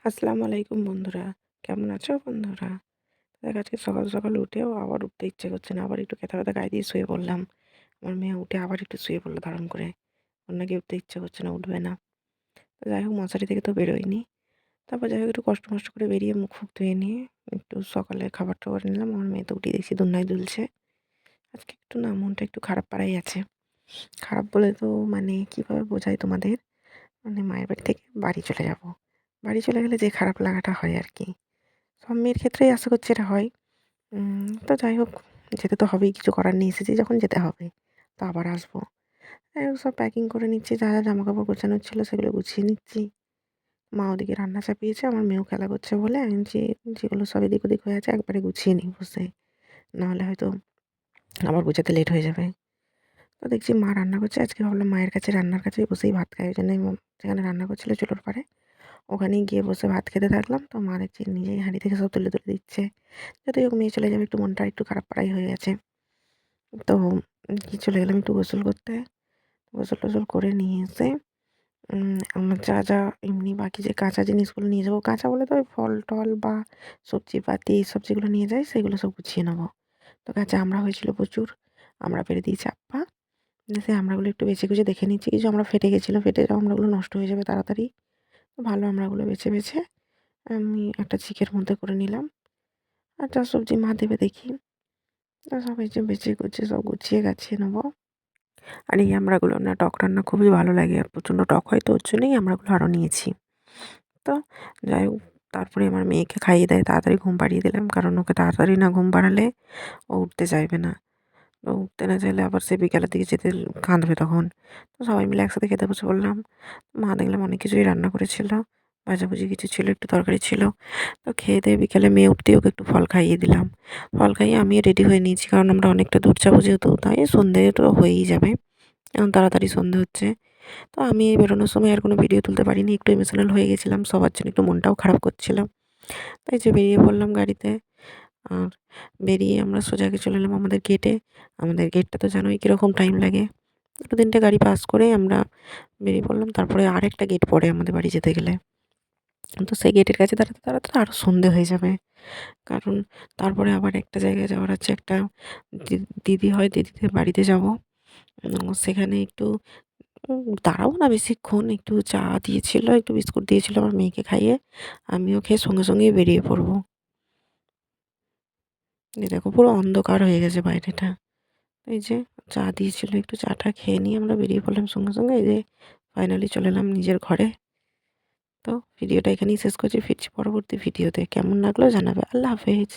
আসসালামু আলাইকুম বন্ধুরা। কেমন আছো বন্ধুরা? দেখ আজকে সকাল, সকাল উঠেও আবার উঠতে ইচ্ছে করছে না। আবার একটু খেতে গায়ে দিয়ে শুয়ে পড়লাম। আমার মেয়ে উঠে আবার একটু শুয়ে পড়ল ধড়াম করে। ওর নাকি উঠতে ইচ্ছে করছে না, উঠবে না। তো যাই হোক মশারি থেকে তো বেরোইনি। তারপর যাই হোক একটু কষ্ট-মষ্ট করে বেরিয়ে মুখ-ফুক ধুয়ে নিয়ে একটু সকালে খাবার-টাবার নিলাম। আমার মেয়ে তো উঠেই দেখছি দোলনায় দুলছে। আজকে একটু না মনটা একটু খারাপ পাড়াই আছে। খারাপ বলে তো মানে কিভাবে বোঝাই তোমাদের? মানে মায়ের বাড়ি থেকে বাড়ি চলে যাব। বাড়ি চলে গেলে যে খারাপ লাগাটা হয় আরকি। সব মেয়ের ক্ষেত্রেই আশা করছি এটা হয়। তো যাই হোক যেতে তো হবেই, কিছু করার নেই, এসেছি যখন যেতে হবে। তো আবার আসবো। যাই হোক সব প্যাকিং করে নিচ্ছি, যা, যা জামাকাপড় গোছানোর ছিল সেগুলো গুছিয়ে নিচ্ছি। মা ওদিকে রান্না চাপিয়েছে, আমার মেয়েও খেলা করছে বলে আমি যেগুলো সব এদিক ওদিক হয়ে আছে একবারে গুছিয়ে নিই বসে। নাহলে হয়তো আমার গোছাতে লেট হয়ে যাবে। তো দেখছি মা রান্না করছে, আজকে ভাবলাম মায়ের কাছে রান্নার কাছেই বসেই ভাত খাই। ওইজন্যই যেখানে রান্না করছিল চুলোর পাড়ে, ওখানেই গিয়ে বসে ভাত খেতে থাকলাম। তো মা দেখছি নিজেই হাঁড়ি থেকে সব তুলে, তুলে দিচ্ছে। যতই হোক মেয়ে চলে যাবে, একটু মনটা একটু খারাপ পাড়াই হয়ে গেছে। তো চলে গেলাম একটু গোসল করতে। গোসল-টোসল করে নিয়ে এসে আমার যা, যা এমনি বাকি যে কাঁচা জিনিসগুলো নিয়ে যাবো, কাঁচা বলে তো ওই ফল-টল বা সবজিপাতি এইসব যেগুলো নিয়ে যাই সেগুলো সব গুছিয়ে নেবো। তো কাঁচা আমড়া হয়েছিল প্রচুর। আমড়া পেড়ে দিয়েছি আপ্পা। সেই আমড়াগুলো একটু বেছে কুছে দেখে নিচ্ছি। কিছু আমড়া ফেটে গেছিলো, ফেটে যাওয়া আমড়াগুলো নষ্ট হয়ে যাবে তাড়াতাড়ি। তো ভালো আমড়াগুলো বেছে, বেছে আমি একটা ছিকের মধ্যে করে নিলাম। আর যা সবজি মা দেবে দেখি। তো সব এই যে বেছে কুছে সব গুছিয়ে গাছিয়ে নেবো। আর এই আমড়াগুলো না টক রান্না খুবই ভালো লাগে। আর প্রচণ্ড টক হয় তো ওর জন্যই আমড়াগুলো আরও নিয়েছি। তো যাই হোক তারপরে আমার মেয়েকে খাইয়ে দাইয়ে তাড়াতাড়ি ঘুম পাড়িয়ে দিলাম। কারণ ওকে তাড়াতাড়ি না ঘুম পাড়ালে ও উঠতে চাইবে না। তো উঠতে না চাইলে আবার সে বিকালের দিকে যেতে কাঁদবে তখন। তো সবাই মিলে একসাথে খেতে বসে পড়লাম। মা দেখলাম অনেক কিছুই রান্না করেছিল। ভাজাভুজি কিছু ছিল, একটু তরকারি ছিল। তো খেয়ে দেয়ে বিকেলে মেয়ে উঠতেই ওকে একটু ফল খাইয়ে দিলাম। ফল খাইয়ে আমিও রেডি হয়ে নিয়েছি, কারণ আমরা অনেকটা দূর যাবো যেহেতু, তাই সন্ধে তো হয়েই যাবে। এখন তাড়াতাড়ি সন্ধে হচ্ছে। তো আমি এই বেরোনোর সময় আর কোনো ভিডিও তুলতে পারিনি। একটু ইমোশনাল হয়ে গেছিলাম। সবার জন্য একটু মনটাও খারাপ করছিল। তাই যে বেরিয়ে পড়লাম গাড়িতে। আর বেরিয়ে আমরা সোজা চলে এলাম আমাদের গেটে। আমাদের গেটটা তো জানোই কীরকম টাইম লাগে। ২-৩টে গাড়ি পাস করে আমরা বেরিয়ে পড়লাম। তারপরে আরেকটা গেট পড়ে আমাদের বাড়ি যেতে গেলে। তো সেই গেটের কাছে দাঁড়াতে, দাঁড়াতে আরও সন্ধে হয়ে যাবে। কারণ তারপরে আবার একটা জায়গায় যাওয়ার আছে, একটা দিদি হয়, দিদিদের বাড়িতে যাব। সেখানে একটু দাঁড়াবো না বেশিক্ষণ। একটু চা দিয়েছিল, একটু বিস্কুট দিয়েছিল আমার মেয়েকে খাইয়ে। আমিও খেয়ে সঙ্গে, সঙ্গেই বেরিয়ে পড়বো। এই দেখো পুরো অন্ধকার হয়ে গেছে বাইরেটা। এই যে চা দিয়েছিল, একটু চাটা খেয়ে নিয়ে আমরা বেরিয়ে পড়লাম সঙ্গে, সঙ্গে। এই যে ফাইনালি চলে এলাম নিজের ঘরে। তো ভিডিওটা এখানেই শেষ করছি। ফিরছি পরবর্তী ভিডিওতে। কেমন লাগলো জানাবে। আল্লাহ হাফেজ।